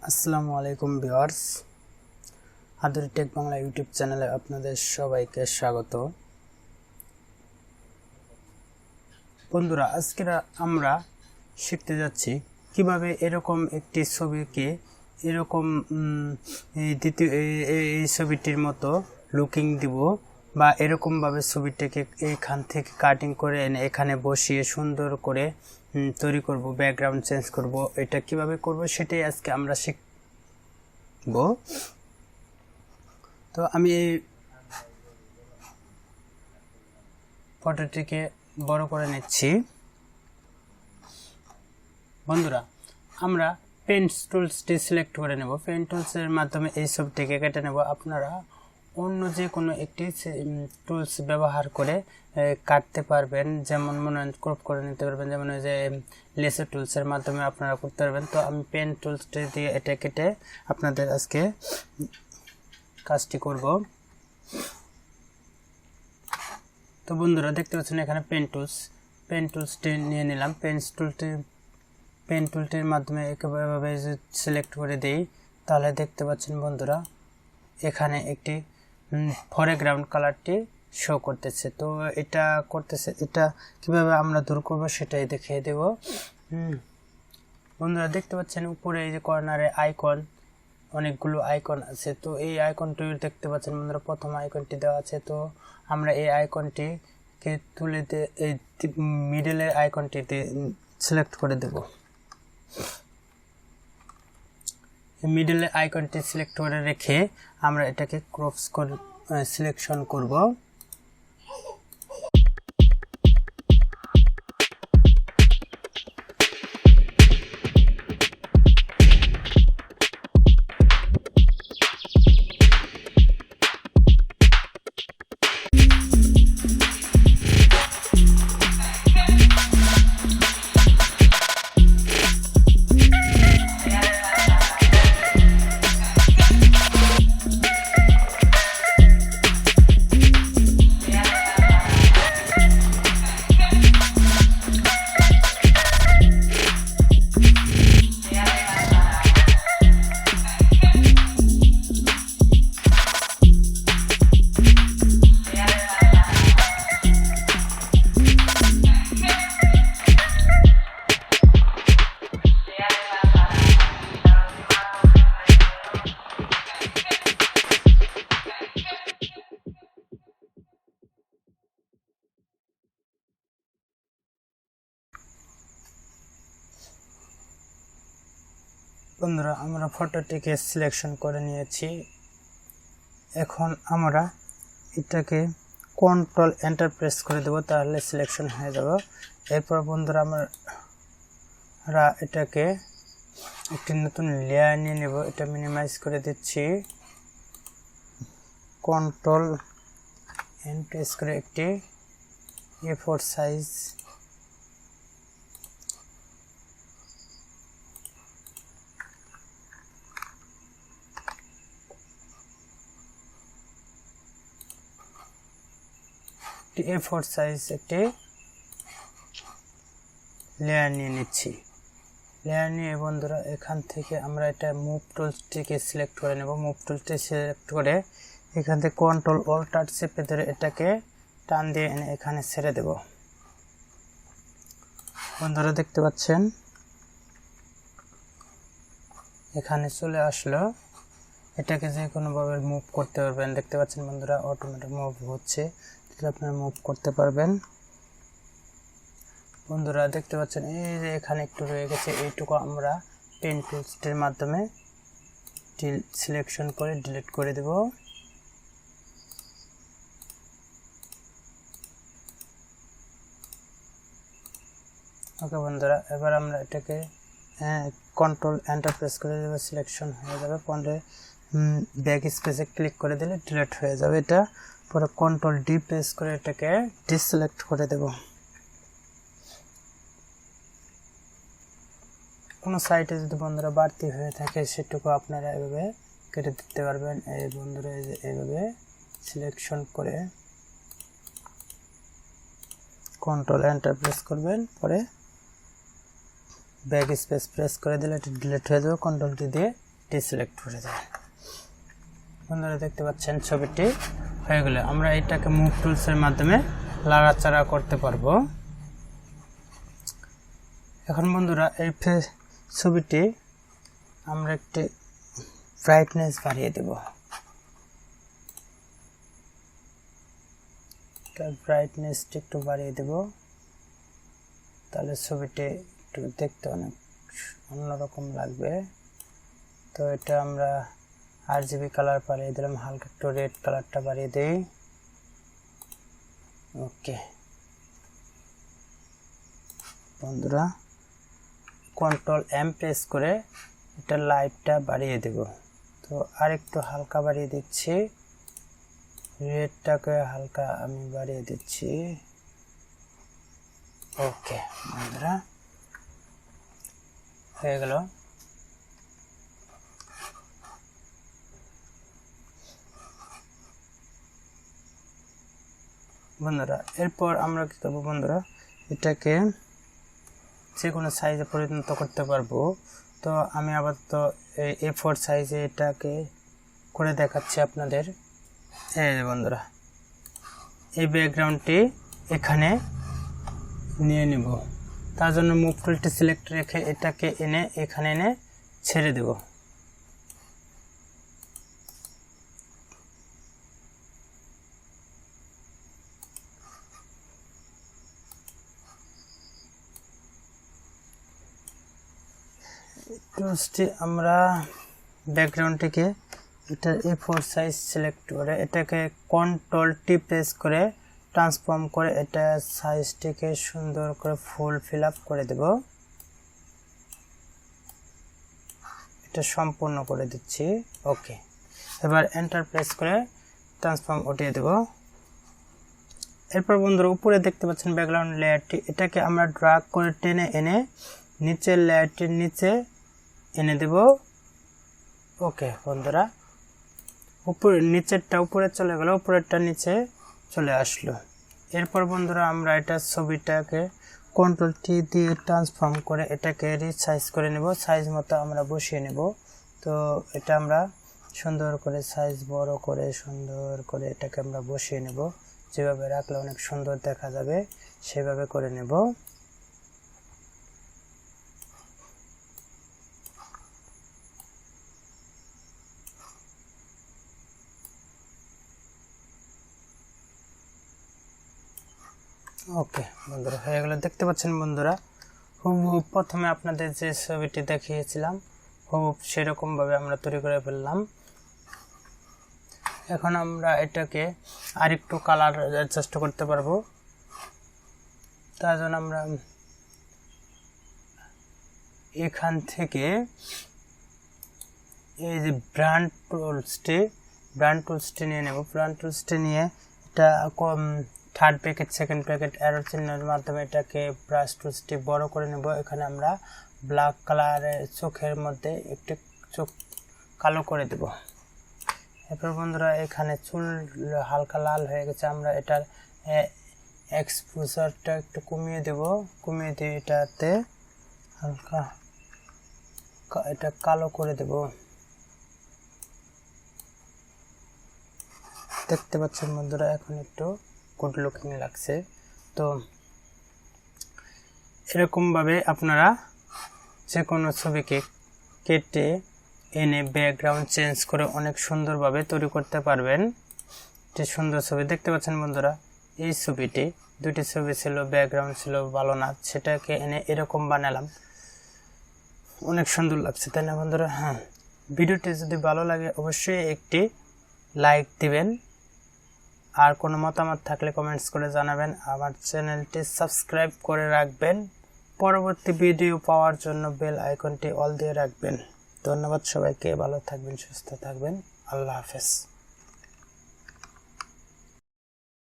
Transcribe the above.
আসসালামু আলাইকুম viewers, Aduri take Bangla YouTube চ্যানেলে আপনাদের সবাইকে স্বাগত। বন্ধুরা, আজকে আমরা শিখতে যাচ্ছি কিভাবে এরকম একটি ছবিকে এরকম এই ছবিটির মতো লুকিং দিব বা এরকমভাবে ছবিটাকে এখান থেকে কাটিং করে এনে এখানে বসিয়ে সুন্দর করে তৈরি করব, ব্যাকগ্রাউন্ড চেঞ্জ করব। এটা কিভাবে করব সেটাই আজকে আমরা শিখব। তো আমি এই ফটোটিকে বড় করে নিচ্ছি। বন্ধুরা, আমরা পেন টুলসটি সিলেক্ট করে নেব। পেন টুলসের মাধ্যমে এই ছবিটিকে কেটে নেব। আপনারা অন্য যে কোনো একটি টুলস ব্যবহার করে কাটতে পারবেন, যেমন মনে হয় ক্রপ করে নিতে পারবেন, যেমন ওই যে লেসার টুলসের মাধ্যমে আপনারা করতে পারবেন। তো আমি পেন টুলসটি দিয়ে এটা কেটে আপনাদের আজকে কাজটি করব। তো বন্ধুরা, দেখতে পাচ্ছেন এখানে পেন টুলসটি নিয়ে নিলাম। পেন টুলটির মাধ্যমে এভাবে সিলেক্ট করে দেই, তাহলে দেখতে পাচ্ছেন বন্ধুরা এখানে একটি ফরগ্রাউন্ড কালারটি শো করতেছে। তো এটা কিভাবে আমরা দূর করব সেটাই দেখিয়ে দেব। বন্ধুরা, দেখতে পাচ্ছেন উপরে এই যে কর্নারে আইকন, অনেকগুলো আইকন আছে। তো এই আইকনটি দেখতে পাচ্ছেন বন্ধুরা, প্রথম আইকনটি দেওয়া আছে। তো আমরা এই আইকনটিকে তুলে এই মিডলের আইকনটিতে সিলেক্ট করে দেব। মিডলের আইকনটি সিলেক্ট করে রেখে আমরা এটাকে ক্রপস করে সিলেকশন করব। বন্ধুরা, আমরা ফটোটিকে সিলেকশন করে নিয়েছি। এখন আমরা এটাকে কন্ট্রোল এন্টার প্রেস করে দেব, তাহলে সিলেকশন হয়ে যাব। এরপর বন্ধুরা আমরা এটাকে একটি নতুন লেয়ার নিয়ে নেব। এটা মিনিমাইজ করে দিচ্ছি। কন্ট্রোল এন প্রেস করে একটি A4 সাইজ A4 সাইজ একটি লেয়ার নিয়ে নিচ্ছি। লেয়ার নিয়ে বন্ধুরা এখান থেকে আমরা এটা মুভ টুলসটিকে সিলেক্ট করে নেব। মুভ টুলসটি সিলেক্ট করে এখান থেকে কন্ট্রোল অল্ট চেপে ধরে এটাকে টান দিয়ে এনে এখানে ছেড়ে দেব। বন্ধুরা, দেখতে পাচ্ছেন এখানে চলে আসলো। এটাকে যে কোনোভাবে মুভ করতে পারবেন। দেখতে পাচ্ছেন বন্ধুরা, অটোমেটিক মুভ হচ্ছে, আপনারা মুভ করতে পারবেন। বন্ধুরা, দেখতে পাচ্ছেন এই যে এখানে একটু রয়ে গেছে, এইটুকু আমরা পেন টুলসটির মাধ্যমে সিলেকশন করে ডিলিট করে দেব। ওকে বন্ধুরা, এবার আমরা এটাকে কন্ট্রোল এন্টার প্রেস করে দেব, সিলেকশন হয়ে যাবে। পরে ব্যাক স্পেসে ক্লিক করে দিলে ডিলিট হয়ে যাবে এটা। পরে কন্ট্রোল ডি প্রেস করে এটাকে ডিসিলেক্ট করে দেব। কোনো সাইটে যদি বন্ধুরা বাড়তি হয়ে থাকে সেটুকু আপনারা এভাবে কেটে দিতে পারবেন। এই বন্ধুরা এইভাবে সিলেকশন করে কন্ট্রোল এন্টার প্রেস করবেন, পরে ব্যাক স্পেস প্রেস করে দিলে এটা ডিলিট হয়ে যাবে। কন্ট্রোল টি দিয়ে ডিসিলেক্ট করে দেয়। বন্ধুরা দেখতে পাচ্ছেন ছবিটি হয়ে গেলে আমরা এটাকে মুভ টুলসের মাধ্যমে লাড়াচাড়া করতে পারবো। এখন বন্ধুরা এই ছবিটি আমরা একটি ব্রাইটনেস বাড়িয়ে দেব। ব্রাইটনেসটা একটু বাড়িয়ে দেব, তাহলে ছবিটি একটু দেখতে অনেক অন্যরকম লাগবে। তো এটা আমরা RGB কালার বাড়িয়ে দিলাম, হালকা একটু রেড কালারটা বাড়িয়ে দেই। ওকে বন্ধুরা, Ctrl+M প্রেস করে এটা লাইটটা বাড়িয়ে দেব। তো আরেকটু হালকা বাড়িয়ে দিচ্ছি, রেডটাকে হালকা আমি বাড়িয়ে দিচ্ছি। ওকে বন্ধুরা হয়ে গেল। বন্ধুরা এরপর আমরা কি করব বন্ধুরা, এটাকে যে কোনো সাইজে পরিণত করতে পারবো। তো আমি আপাতত A4 সাইজে এটাকে করে দেখাচ্ছি আপনাদের। এই বন্ধুরা এই ব্যাকগ্রাউন্ডটি এখানে নিয়ে নিব, তার জন্য মুভ টুলটি সিলেক্ট রেখে এটাকে এনে এখানে এনে ছেড়ে দেব। টুলসটি আমরা ব্যাকগ্রাউন্ডটিকে এটা A4 সাইজ সিলেক্ট করে এটাকে Ctrl+T প্রেস করে ট্রান্সফর্ম করে এটা সাইজটিকে সুন্দর করে ফুল ফিল আপ করে দেব। এটা সম্পূর্ণ করে দিচ্ছি। ওকে, এবার এন্টার প্রেস করে ট্রান্সফর্ম উঠিয়ে দেব। এরপর বন্ধুরা উপরে দেখতে পাচ্ছেন ব্যাকগ্রাউন্ড লেয়ারটি, এটাকে আমরা ড্র্যাগ করে টেনে এনে নিচের লেয়ারটির নিচে এনে দেব। ওকে বন্ধুরা, উপরে নিচেরটা উপরে চলে গেল, উপরেরটা নিচে চলে আসলো। এরপর বন্ধুরা আমরা এটা ছবিটাকে Ctrl+T দিয়ে ট্রান্সফর্ম করে এটাকে রিসাইজ করে নেব, সাইজ মতো আমরা বসিয়ে নেব। তো এটা আমরা সুন্দর করে সাইজ বড় করে সুন্দর করে এটাকে আমরা বসিয়ে নেব, যেভাবে রাখলে অনেক সুন্দর দেখা যাবে সেভাবে করে নেব। ওকে বন্ধুরা হয়ে গেল। দেখতে পাচ্ছেন বন্ধুরা হুবহু প্রথমে আপনাদের যে ছবিটি দেখিয়েছিলাম হুবহু সেরকম ভাবে আমরা তৈরি করে ফেললাম। এখন আমরা এটাকে আরেকটু কালার অ্যাডজাস্ট করতে পারবো। তার জন্য আমরা এখান থেকে এই যে ব্রান্ড টুলসটি নিয়ে নেব। ব্রান্ড টুলসটি নিয়ে এটা third packet second packet arrow চিহ্নের মাধ্যমে এটাকে ব্রাশ টুলসটি বড় করে নেব। এখানে আমরা ব্ল্যাক কালারের চোখের মধ্যে একটি চোখ কালো করে দেব। এরপর বন্ধুরা এখানে চুল হালকা লাল হয়ে গেছে, আমরা এটার এক্সপোজারটা একটু কমিয়ে দেব। কমিয়ে দিয়ে এটাতে হালকা এটা কালো করে দেব। দেখতে পাচ্ছেন বন্ধুরা এখন একটু গুড লুকিং লাগছে। তো এরকম ভাবে আপনারা যে কোনো ছবিকে কেটে এনে ব্যাকগ্রাউন্ড চেঞ্জ করে অনেক সুন্দরভাবে তৈরি করতে পারবেন। যে সুন্দর ছবি দেখতে পাচ্ছেন বন্ধুরা, এই ছবিটি দুটি ছবি ছিল, ব্যাকগ্রাউন্ড ছিল ভালো না, সেটাকে এনে এরকম বানালাম, অনেক সুন্দর লাগছে তাই না বন্ধুরা? হ্যাঁ, ভিডিওটি যদি ভালো লাগে অবশ্যই একটি লাইক দিবেন, আর কোনো মতামত থাকলে কমেন্টস করে জানাবেন। আমার চ্যানেলটি সাবস্ক্রাইব করে রাখবেন, পরবর্তী ভিডিও পাওয়ার জন্য বেল আইকনটি অল দিয়ে রাখবেন। ধন্যবাদ সবাইকে, ভালো থাকবেন, সুস্থ থাকবেন, আল্লাহ হাফেজ।